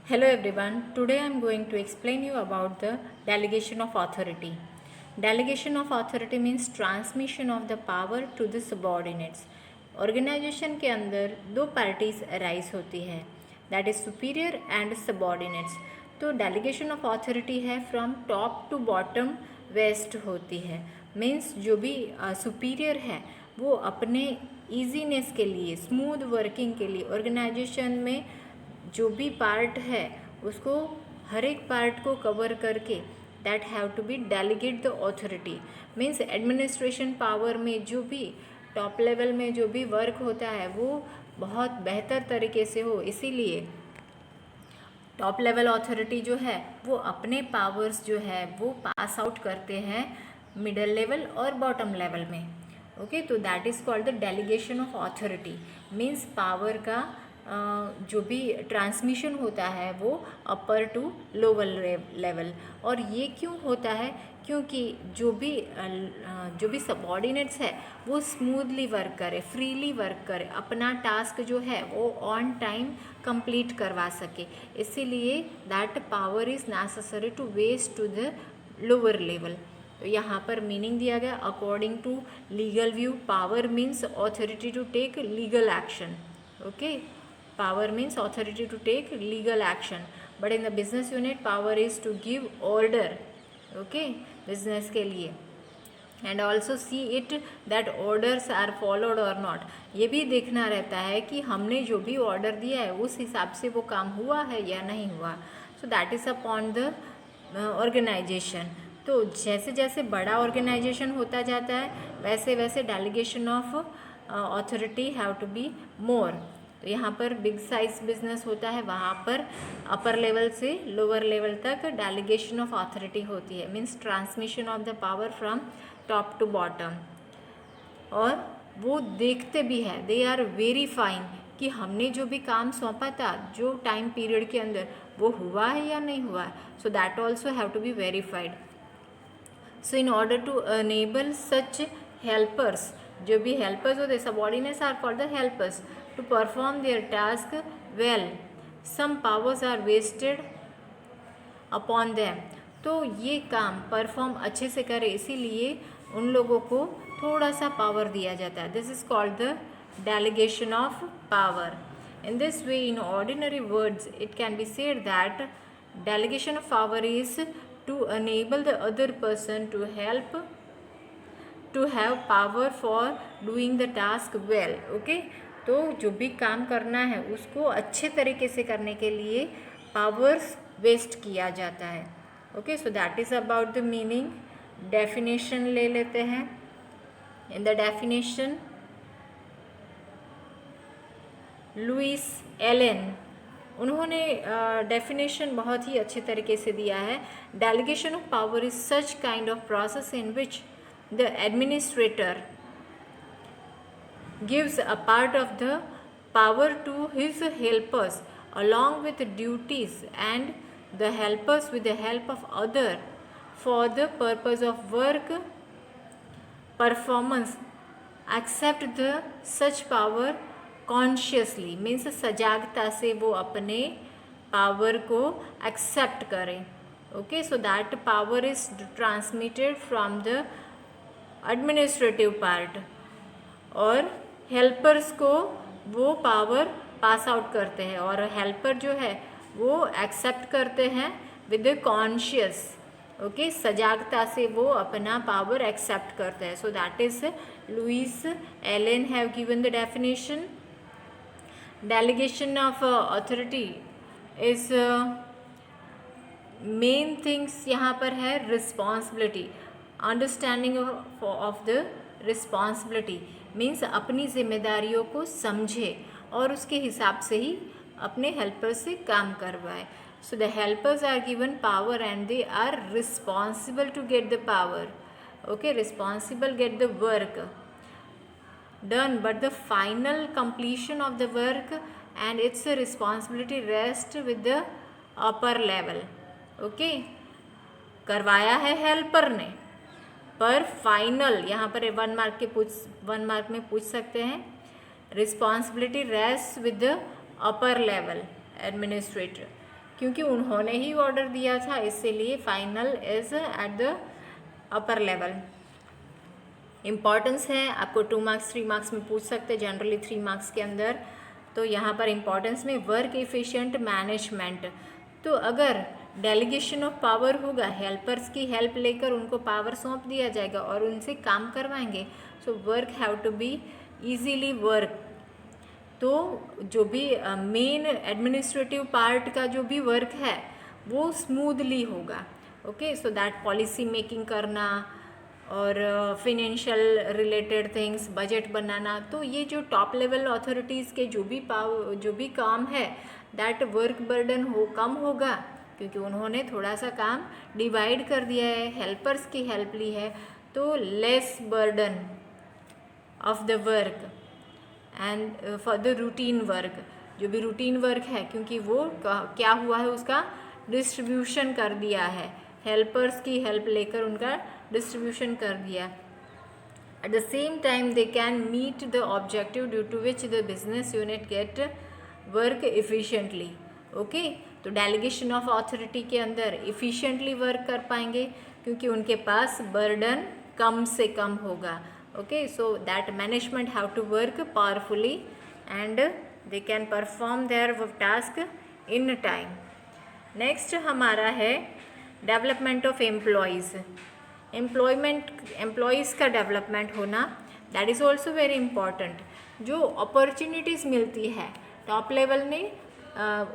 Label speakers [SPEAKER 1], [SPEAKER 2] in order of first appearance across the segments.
[SPEAKER 1] Hello everyone. Today I am going to explain you about the delegation of authority. Delegation of authority means transmission of the power to the subordinates. Organization के अंदर दो parties arise होती है, that is superior and subordinates. तो delegation of authority है from top to bottom vest होती है. Means जो भी सुपीरियर है वो अपने ईजीनेस के लिए, स्मूथ वर्किंग के लिए ऑर्गेनाइजेशन में जो भी पार्ट है उसको हर एक पार्ट को कवर करके that have to be delegate the authority. Means administration power में जो भी टॉप लेवल में जो भी वर्क होता है वो बहुत बेहतर तरीके से हो, इसीलिए टॉप लेवल ऑथोरिटी जो है वो अपने पावर्स जो है वो पास आउट करते हैं मिडल लेवल और बॉटम लेवल में. ओके, तो that is called the delegation of authority. Means power का जो भी ट्रांसमिशन होता है वो अपर टू लोअर लेवल. और ये क्यों होता है? क्योंकि जो भी सबऑर्डिनेट्स है वो स्मूथली वर्क करे, फ्रीली वर्क करे, अपना टास्क जो है वो ऑन टाइम कंप्लीट करवा सके. इसीलिए that power is necessary to vest to the lower level. तो यहाँ पर मीनिंग दिया गया according to legal view. Power means authority to take legal action. Okay, power means authority to take legal action, but in the business unit power is to give order. Okay, business के लिए, and also see it that orders are followed or not. ये भी देखना रहता है कि हमने जो भी ऑर्डर दिया है उस हिसाब से वो काम हुआ है या नहीं हुआ. So that is upon the organization. तो जैसे जैसे बड़ा ऑर्गेनाइजेशन होता जाता है वैसे वैसे delegation of authority have to be more. तो यहाँ पर बिग साइज बिजनेस होता है, वहाँ पर अपर लेवल से लोअर लेवल तक डेलीगेशन ऑफ अथॉरिटी होती है. Means transmission of the power from top to bottom. और वो देखते भी है, दे आर वेरीफाइंग कि हमने जो भी काम सौंपा था जो टाइम पीरियड के अंदर वो हुआ है या नहीं हुआ है. So that also have to be verified. So in order to enable such helpers, जो भी हेल्पर्स होते हैं subordinates are called the helpers, to perform their task well. Some powers are wasted upon them. तो ये काम perform अच्छे से करे इसीलिए उन लोगों को थोड़ा सा पावर दिया जाता है. This is called the delegation of power. In this way, in ordinary words, it can be said that delegation of power is to enable the other person to have power for doing the task well. Okay, तो जो भी काम करना है उसको अच्छे तरीके से करने के लिए पावर्स वेस्ट किया जाता है. Okay, so that is about the meaning. Definition ले लेते हैं. In the definition Louis Allen, उन्होंने डेफिनेशन बहुत ही अच्छे तरीके से दिया है. Delegation of power is such kind of process in which the administrator gives a part of the power to his helpers along with duties, and the helpers with the help of other for the purpose of work performance accept the such power consciously. means सजागता से वो अपने power को accept करें. Okay, so that power is transmitted from the administrative part, और helpers को वो power पास out करते हैं और हेल्पर जो है वो एक्सेप्ट करते हैं विद कॉन्शियस. ओके, सजागता से वो अपना पावर एक्सेप्ट करते हैं. So that is Louis Allen have given the definition. Delegation of authority is main things यहाँ पर है responsibility. Understanding of the responsibility means अपनी जिम्मेदारियों को समझे और उसके हिसाब से ही अपने हेल्पर से काम करवाए. So the helpers are given power and they are responsible to get the power. Okay, responsible get the work done, but the final completion of the work and its responsibility rest with the upper level. Okay, करवाया है helper ने, पर final यहाँ पर 1 mark में पूछ सकते हैं. Responsibility rest with the upper level administrator. क्योंकि उन्होंने ही ऑर्डर दिया था, इसीलिए final is at the upper level. Importance है, आपको 2 मार्क्स 3 मार्क्स में पूछ सकते हैं, जनरली 3 मार्क्स के अंदर। तो यहाँ पर इम्पॉर्टेंस में वर्क एफिशिएंट मैनेजमेंट। तो अगर डेलीगेशन ऑफ पावर होगा, हेल्पर्स की हेल्प लेकर उनको पावर सौंप दिया जाएगा और उनसे काम करवाएंगे, so work have to be easily work. तो जो भी मेन एडमिनिस्ट्रेटिव पार्ट का जो भी वर्क है वो स्मूथली होगा। Okay, so that policy making करना और फिनेंशियल रिलेटेड थिंग्स, बजट बनाना, तो ये जो टॉप लेवल अथॉरिटीज़ के जो भी काम है, दैट वर्क बर्डन कम होगा, क्योंकि उन्होंने थोड़ा सा काम डिवाइड कर दिया है, हेल्पर्स की हेल्प ली है, तो less burden of the work and for the routine work. जो भी रूटीन वर्क है, क्योंकि वो क्या हुआ है, उसका डिस्ट्रीब्यूशन कर दिया है, हेल्पर्स की हेल्प लेकर उनका डिस्ट्रीब्यूशन कर दिया। At the same time they can meet the objective due to which the business unit get work efficiently. Okay, तो डेलीगेशन ऑफ अथॉरिटी के अंदर एफिशिएंटली वर्क कर पाएंगे, क्योंकि उनके पास बर्डन कम से कम होगा। Okay, so that management have to work powerfully and they can perform their task in time. Next हमारा है डेवलपमेंट ऑफ एम्प्लॉयज़। एम्प्लॉयज़ का डेवलपमेंट होना, that is also very important. जो अपॉर्चुनिटीज़ मिलती है टॉप लेवल में,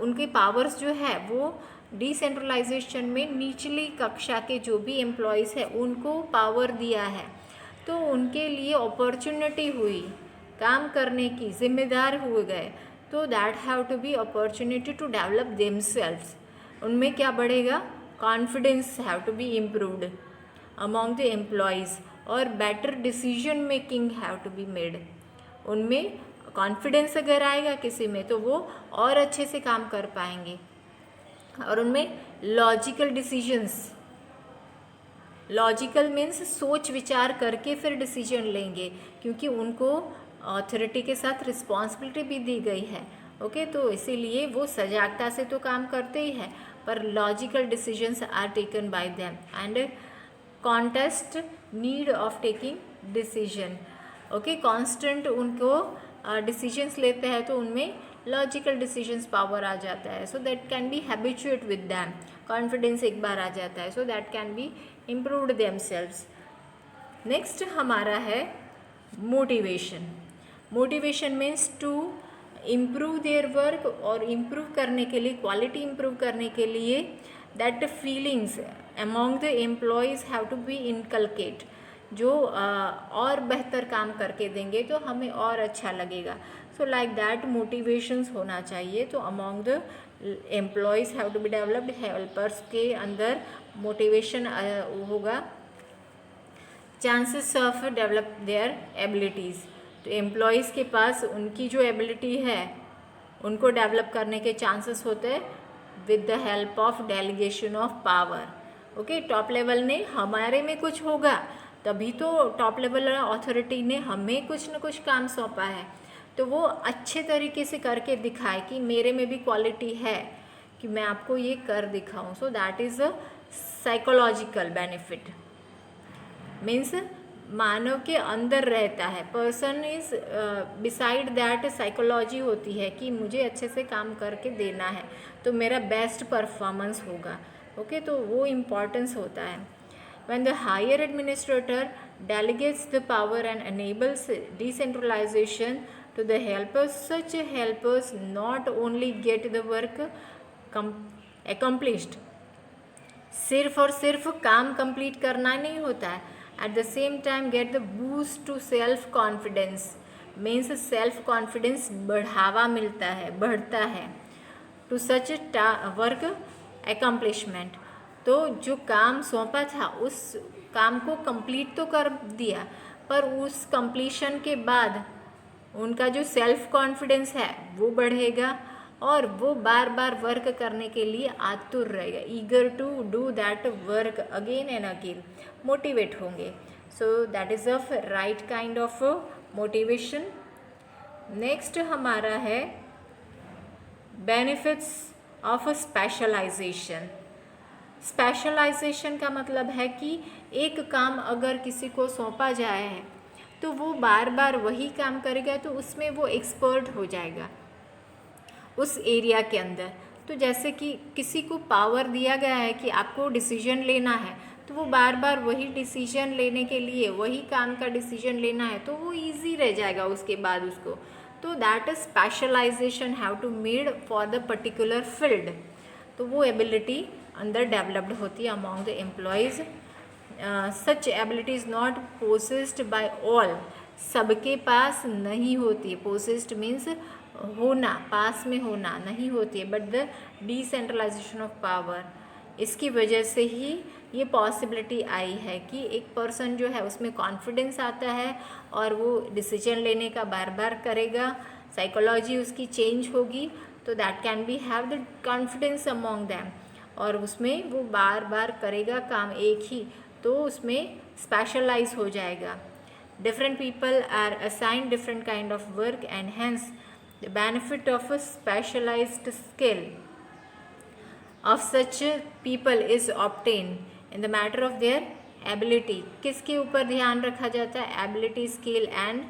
[SPEAKER 1] उनके पावर्स जो है वो डिसेंट्रलाइजेशन में निचली कक्षा के जो भी एम्प्लॉयज़ है उनको पावर दिया है, तो उनके लिए अपॉर्चुनिटी हुई काम करने की, जिम्मेदार हुए गए, तो that have to be opportunity to develop themselves. उनमें क्या बढ़ेगा, confidence have to be improved among the employees, और better decision making have to be made. उनमें कॉन्फिडेंस अगर आएगा किसी में, तो वो और अच्छे से काम कर पाएंगे, और उनमें लॉजिकल डिसीजंस, लॉजिकल मीन्स सोच विचार करके फिर डिसीजन लेंगे, क्योंकि उनको अथॉरिटी के साथ रिस्पॉन्सिबिलिटी भी दी गई है। ओके, तो इसीलिए वो सजागता से तो काम करते ही हैं, पर logical decisions are taken by them and contest need of taking decision. Okay, constant उनको डिसीजंस लेते हैं, तो उनमें लॉजिकल डिसीजंस पावर आ जाता है, so that can be habituate with them. Confidence एक बार आ जाता है, so that can be improved themselves. Next हमारा है motivation. Motivation means to improve their work, और इम्प्रूव करने के लिए, क्वालिटी इम्प्रूव करने के लिए, that feelings among the employees have to be inculcate. जो और बेहतर काम करके देंगे तो हमें और अच्छा लगेगा, सो लाइक दैट मोटिवेशंस होना चाहिए। तो among the employees have to be developed, helpers के अंदर मोटिवेशन होगा, chances of develop their abilities. तो एम्प्लॉयज़ के पास उनकी जो एबिलिटी है उनको डेवलप करने के चांसेस होते हैं with the help of delegation of power. Okay, top level ने हमारे में कुछ होगा, तभी तो टॉप लेवल अथॉरिटी ने हमें कुछ न कुछ काम सौंपा है, तो वो अच्छे तरीके से करके दिखाए कि मेरे में भी क्वालिटी है कि मैं आपको ये कर दिखाऊं। So that is a psychological benefit, means मानव के अंदर रहता है, person is beside that psychology होती है कि मुझे अच्छे से काम करके देना है तो मेरा बेस्ट परफॉर्मेंस होगा। ओके, तो वो इम्पॉर्टेंस होता है। When the higher administrator delegates the power and enables decentralization to the helpers, such helpers not only get the work accomplished, सिर्फ और सिर्फ काम कंप्लीट करना नहीं होता है, at the same time get the boost to self confidence, means self confidence बढ़ावा मिलता है, बढ़ता है, टू सच वर्क एकम्प्लिशमेंट। तो जो काम सौंपा था उस काम को कंप्लीट तो कर दिया, पर उस कंप्लीशन के बाद उनका जो सेल्फ कॉन्फिडेंस है वो बढ़ेगा, और वो बार बार वर्क करने के लिए आतुर रहेगा, eager to do that work again and again, motivate होंगे। So that is a right kind of motivation. Next हमारा है बेनिफिट्स ऑफ स्पेशलाइजेशन। स्पेशलाइजेशन का मतलब है कि एक काम अगर किसी को सौंपा जाए है तो वो बार बार वही काम करेगा, तो उसमें वो एक्सपर्ट हो जाएगा उस एरिया के अंदर। तो जैसे कि किसी को पावर दिया गया है कि आपको डिसीजन लेना है, तो वो बार बार वही डिसीजन लेने के लिए, वही काम का डिसीजन लेना है, तो वो इजी रह जाएगा उसके बाद उसको। तो that is specialization have to made for the particular field. तो वो एबिलिटी अंदर डेवलप्ड होती है among the employees. Such ability is not possessed by all, सबके पास नहीं होती है। पोसेस्ड मीन्स होना, पास में होना, नहीं होती है। But the decentralization of power, इसकी वजह से ही ये पॉसिबिलिटी आई है कि एक पर्सन जो है उसमें कॉन्फिडेंस आता है और वो डिसीजन लेने का बार बार करेगा, साइकोलॉजी उसकी चेंज होगी, तो that can B have the confidence among them, और उसमें वो बार बार करेगा काम एक ही, तो उसमें स्पेशलाइज हो जाएगा। Different people are assigned different kind of work and hence the benefit of a specialized skill of such people is obtained in the matter of their ability। किसके ऊपर ध्यान रखा जाता है? Ability, skill and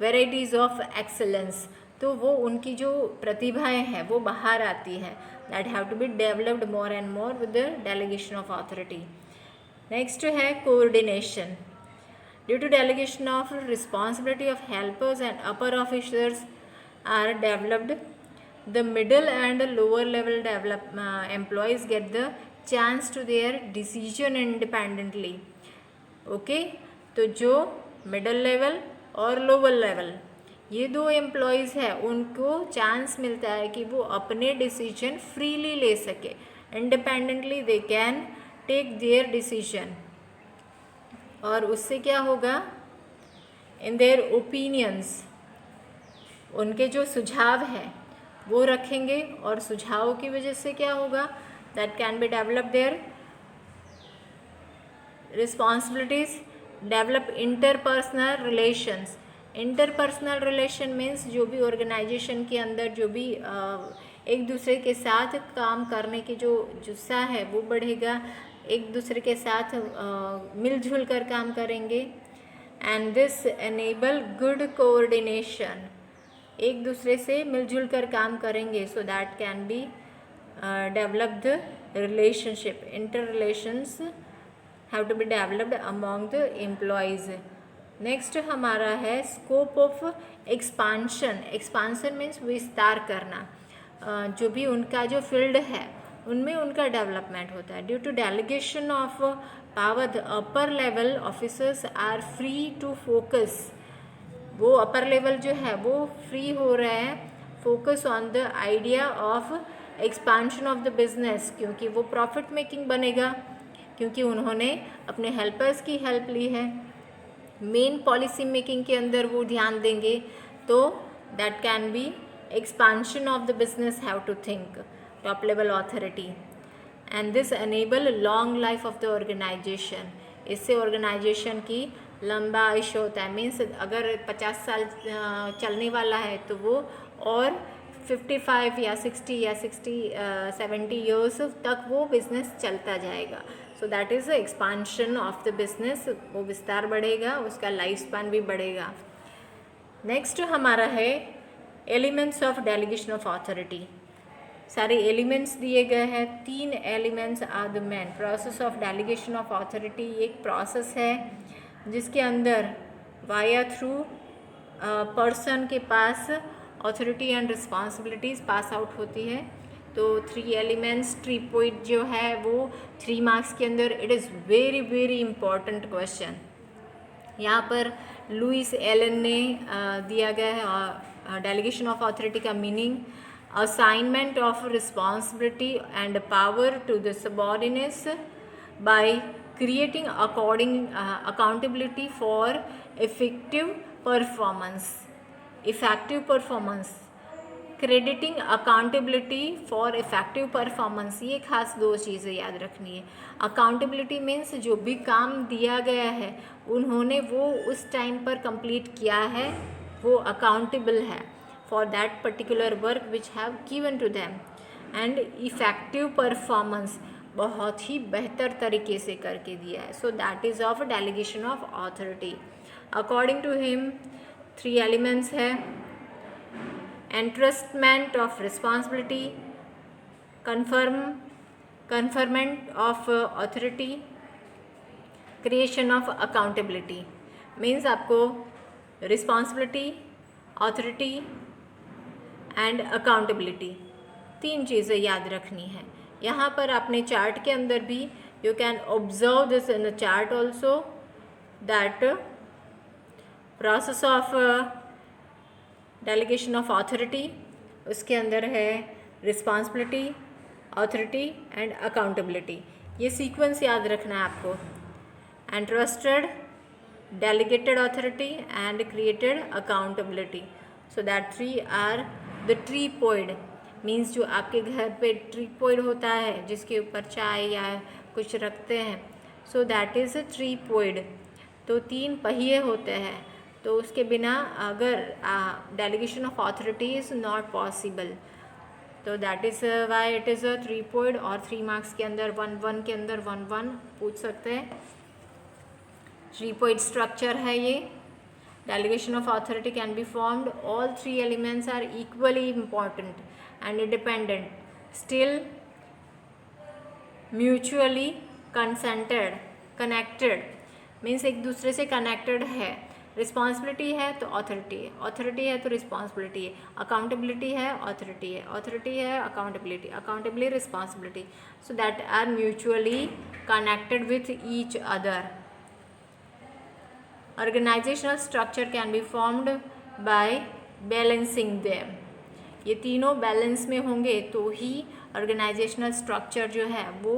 [SPEAKER 1] varieties of excellence. तो वो उनकी जो प्रतिभाएं हैं वो बाहर आती है, that have to be developed more and more with the delegation of authority. Next है coordination. Due to delegation of responsibility of helpers and upper officers are developed, the middle and lower level employees get the chance to their decision independently। Okay, तो जो middle level और lower level ये दो employees हैं उनको chance मिलता है कि वो अपने डिसीजन फ्रीली ले सके, independently they can take their decision. और उससे क्या होगा? इन देयर ओपिनियंस, उनके जो सुझाव हैं वो रखेंगे, और सुझावों की वजह से क्या होगा? That can be develop their responsibilities, develop interpersonal relations. Interpersonal relation means जो भी ऑर्गेनाइजेशन के अंदर जो भी एक दूसरे के साथ काम करने की जो जुस्सा है वो बढ़ेगा, एक दूसरे के साथ मिलजुल कर काम करेंगे। And this enable good coordination, एक दूसरे से मिलजुल कर काम करेंगे, so that can be develop the relationship. Inter relations have to be developed among the employees. Next हमारा है scope of expansion. Expansion means विस्तार करना, जो भी उनका जो फील्ड है उनमें उनका डेवलपमेंट होता है। Due to delegation of power the upper level officers are free to focus, वो अपर लेवल जो है वो फ्री हो रहे हैं focus on the idea of expansion of the business, क्योंकि वो प्रॉफिट मेकिंग बनेगा, क्योंकि उन्होंने अपने हेल्पर्स की हेल्प ली है। मेन पॉलिसी मेकिंग के अंदर वो ध्यान देंगे, तो that can be expansion of the business have to think top level authority. And this enable long life of the organization, इससे ऑर्गेनाइजेशन की लंबा आयुष्य होता है। मीन्स अगर 50 साल चलने वाला है तो वो और 55 या 60 या 70 ईयर्स तक वो बिज़नेस चलता जाएगा। सो that is expansion of the business, वो विस्तार बढ़ेगा, उसका लाइफ स्पैन भी बढ़ेगा। नेक्स्ट हमारा है elements of delegation of authority. सारे एलिमेंट्स दिए गए हैं, 3 elements are the main. Process of delegation of authority एक प्रोसेस है जिसके अंदर वाया थ्रू पर्सन के पास authority and responsibilities pass out होती है। तो 3 एलिमेंट्स, ट्रिपॉइड जो है वो 3 मार्क्स के अंदर, it is very very important question. यहाँ पर लुइस एलन ने दिया गया है डेलीगेशन ऑफ अथॉरिटी का meaning, assignment of responsibility and power to the subordinates by creating accountability for effective performance, crediting accountability for effective performance। ये खास 2 चीज़ें याद रखनी है। अकाउंटेबिलिटी मीन्स जो भी काम दिया गया है उन्होंने वो उस टाइम पर कंप्लीट किया है, वो अकाउंटेबल है for that particular work which have given to them. And effective performance, बहुत ही बेहतर तरीके से करके दिया है. So that is of delegation of authority. According to him 3 elements है: entrustment of responsibility, conferment of authority, creation of accountability. Means आपको रिस्पॉन्सिबिलिटी, अथॉरिटी एंड अकाउंटेबिलिटी 3 चीज़ें याद रखनी है. यहाँ पर आपने चार्ट के अंदर भी you can observe this in the chart also that process of delegation of authority, उसके अंदर है रिस्पॉन्सिबिलिटी, अथॉरिटी एंड अकाउंटेबिलिटी. ये सीक्वेंस याद रखना है आपको: entrusted, delegated authority and created accountability. So that 3 are the tripod. Means जो आपके घर पे ट्रीपॉइड होता है जिसके ऊपर चाय या कुछ रखते हैं, सो दैट इज़ अ ट्रीपॉइड. तो 3 पहिए होते हैं, तो उसके बिना अगर delegation of authority is not possible. तो that is why it is a tripod. और 3 मार्क्स के अंदर 1 के अंदर 1 पूछ सकते हैं. ट्रीपॉइड स्ट्रक्चर है ये. Delegation of authority can be formed. All 3 elements are equally important and independent, still mutually consented, connected. Means एक दूसरे से कनेक्टेड है. रिस्पॉन्सिबिलिटी है तो अथॉरिटी है, अथॉरिटी है तो रिस्पॉन्सिबिलिटी है, अकाउंटेबिलिटी है अथॉरिटी है, अथॉरिटी है accountability, accountability responsibility. So that are mutually connected with each other. Organizational structure can be formed by balancing them. ये तीनों बैलेंस में होंगे तो ही ऑर्गेनाइजेशनल स्ट्रक्चर जो है वो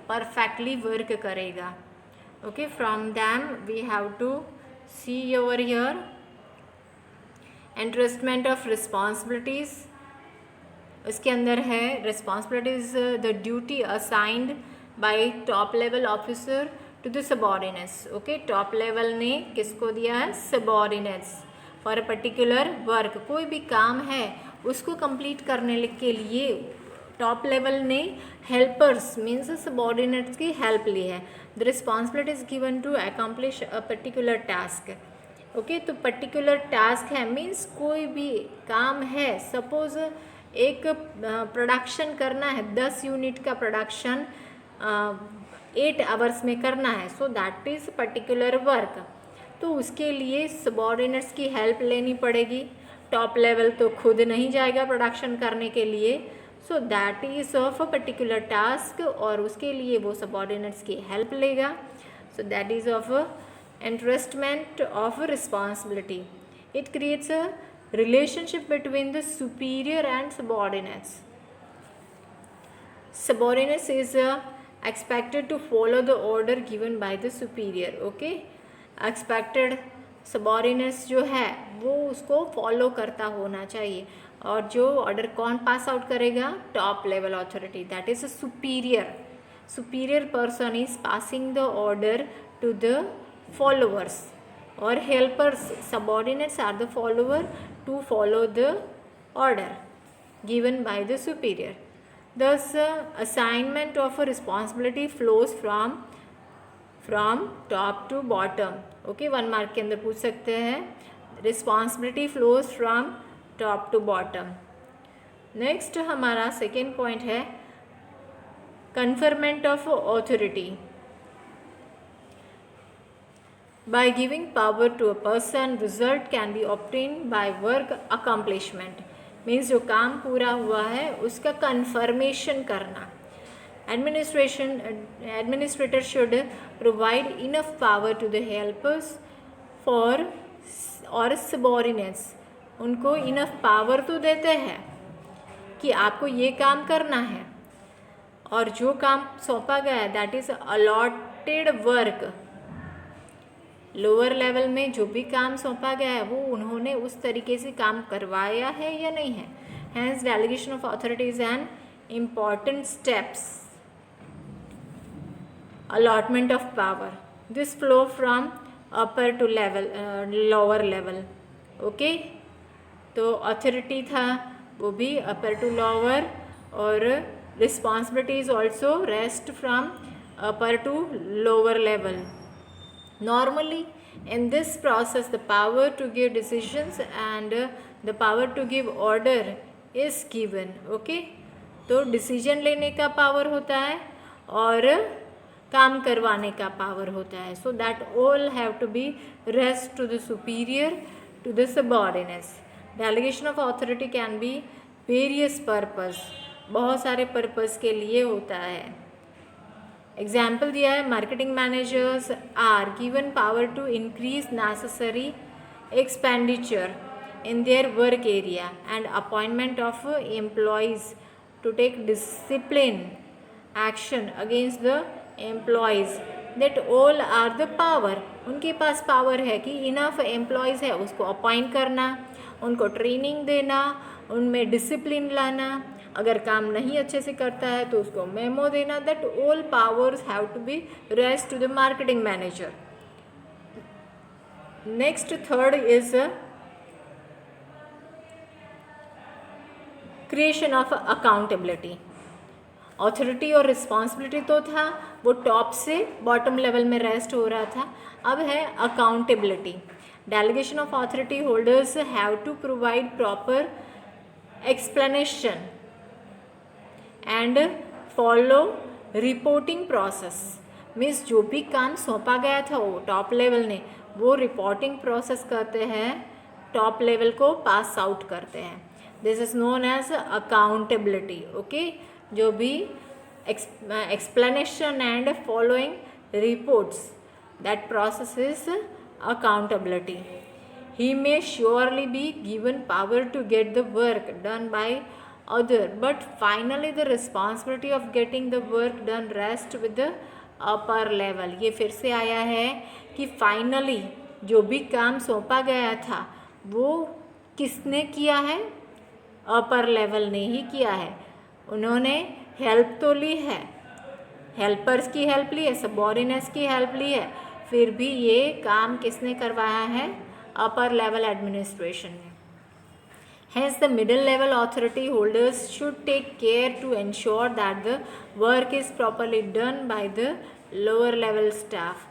[SPEAKER 1] परफेक्टली वर्क करेगा. Okay, from them we have to see over here entrustment of responsibilities. उसके अंदर है responsibilities the duty assigned by top level officer to the subordinates. okay, top level ने किसको दिया है? subordinates for a particular work. कोई भी काम है उसको complete करने के लिए टॉप लेवल ने हेल्पर्स मीन्स सबॉर्डिनेट्स की हेल्प ली है. The responsibility is given to accomplish a particular task. Okay, तो पर्टिकुलर टास्क है मीन्स कोई भी काम है. सपोज एक प्रोडक्शन करना है, 10 यूनिट का प्रोडक्शन 8 आवर्स में करना है. So that is particular work. तो उसके लिए सबॉर्डिनेट्स की हेल्प लेनी पड़ेगी. टॉप लेवल तो खुद नहीं जाएगा प्रोडक्शन करने के लिए. सो that is of a particular task और उसके लिए वो सबॉर्डिनेट्स की हेल्प लेगा. सो that is of entrustment of responsibility. It creates a relationship between the superior and subordinates. Subordinates is expected to follow the order given by the superior. okay, expected subordinates जो है वो उसको follow करता होना चाहिए. और जो ऑर्डर कौन पास आउट करेगा? Top level authority, that is a superior. Superior person is passing the order to the followers or helpers. Subordinates are the follower to follow the order given by the superior. Thus assignment of a responsibility flows from top to bottom. okay, 1 mark के अंदर पूछ सकते हैं. Responsibility flows from top to bottom. Next हमारा second point है conferment of authority. By giving power to a person, result can be obtained by work accomplishment. Means जो काम पूरा हुआ है उसका कन्फर्मेशन करना. Administrator should provide enough power to the helpers for or subordinates. उनको enough power तो देते हैं कि आपको ये काम करना है, और जो काम सौंपा गया है that is allotted work. Lower level में जो भी काम सौंपा गया है वो उन्होंने उस तरीके से काम करवाया है या नहीं है. Hence delegation of authority is an important steps. Allotment of power, this flow from upper to level lower level. Okay, तो अथॉरिटी था वो भी अपर टू लोअर, और responsibilities also rest from upper to lower level. Normally in this process the power to give decisions and the power to give order is given. Okay, तो decision लेने का power होता है और काम करवाने का पावर होता है. So that all have to be rest to the superior to the subordinates. Delegation of authority can be various purpose, बहुत सारे पर्पस के लिए होता है. एग्जाम्पल दिया है, marketing managers are given power to increase necessary expenditure in their work area and appointment of employees to take discipline action against the employees. That all are the power. उनके पास power है कि enough employees है उसको appoint करना, उनको training देना, उनमें discipline लाना, अगर काम नहीं अच्छे से करता है तो उसको मेमो देना. That all powers have to be rest to the marketing manager. Next third is creation of accountability. Authority और रिस्पॉन्सिबिलिटी तो था, वो टॉप से बॉटम लेवल में रेस्ट हो रहा था. अब है accountability. Delegation of authority holders have to provide proper explanation and follow reporting process. Means जो भी काम सौंपा गया था वो टॉप लेवल ने, वो रिपोर्टिंग प्रोसेस करते हैं, टॉप लेवल को पास आउट करते हैं. This is known as accountability. Okay, जो भी explanation and following reports, that process is accountability. He may surely be given power to get the work done by other, but finally the responsibility of getting the work done rest with the upper level. ये फिर से आया है कि finally जो भी काम सौंपा गया था वो किसने किया है? अपर लेवल ने ही किया है. उन्होंने हेल्प तो ली है, हेल्पर्स की हेल्प ली है, सबऑर्डिनेट्स की हेल्प ली है, फिर भी ये काम किसने करवाया है? अपर लेवल एडमिनिस्ट्रेशन ने. Hence, the middle level authority holders should take care to ensure that the work is properly done by the lower level staff.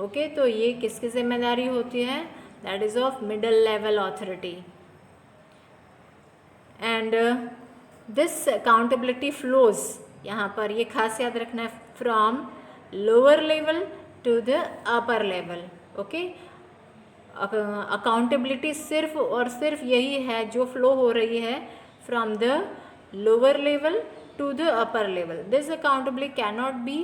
[SPEAKER 1] Okay, तो ये किसकी जिम्मेदारी होती है? That is of middle level authority. And this accountability flows, यहाँ पर ये खास याद रखना है, from lower level to the upper level. Okay. Accountability सिर्फ और सिर्फ यही है जो फ्लो हो रही है from the lower level to the upper level. This accountability can not be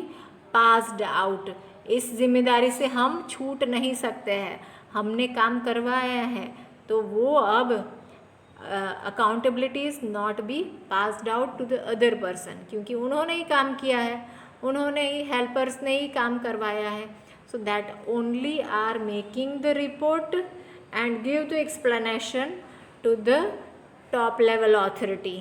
[SPEAKER 1] passed out. इस जिम्मेदारी से हम छूट नहीं सकते हैं. हमने काम करवाया है तो वो अब accountability is not be passed out to the other person, क्योंकि उन्होंने ही काम किया है, उन्होंने ही, हेल्पर्स ने ही काम करवाया है. So that only are making the report and give the explanation to the top level authority.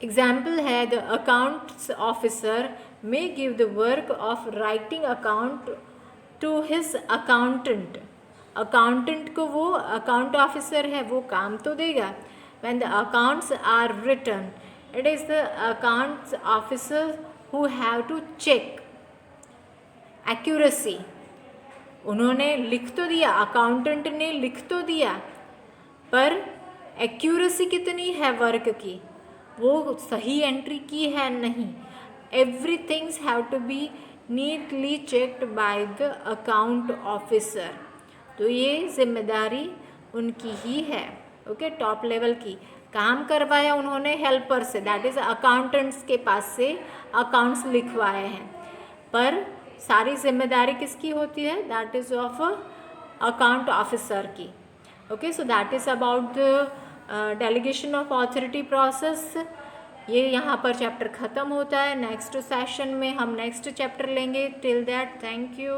[SPEAKER 1] Example है, the accounts officer may give the work of writing account to his accountant. Accountant को वो account officer है, वो काम तो देगा. When the accounts are written, it is the accounts officer who have to check accuracy. उन्होंने लिख तो दिया, अकाउंटेंट ने लिख तो दिया, पर एक्यूरेसी कितनी है वर्क की, वो सही एंट्री की है नहीं. Everythings have to be neatly checked by the account officer. तो ये जिम्मेदारी उनकी ही है. ओके, टॉप लेवल की. काम करवाया उन्होंने हेल्पर से, दैट इज़ अकाउंटेंट्स के पास से अकाउंट्स लिखवाए हैं, पर सारी जिम्मेदारी किसकी होती है? That is of account officer की. Okay, so that is about the delegation of authority process. ये यहाँ पर चैप्टर ख़त्म होता है. नेक्स्ट सेशन में हम नेक्स्ट चैप्टर लेंगे. Till that, thank you.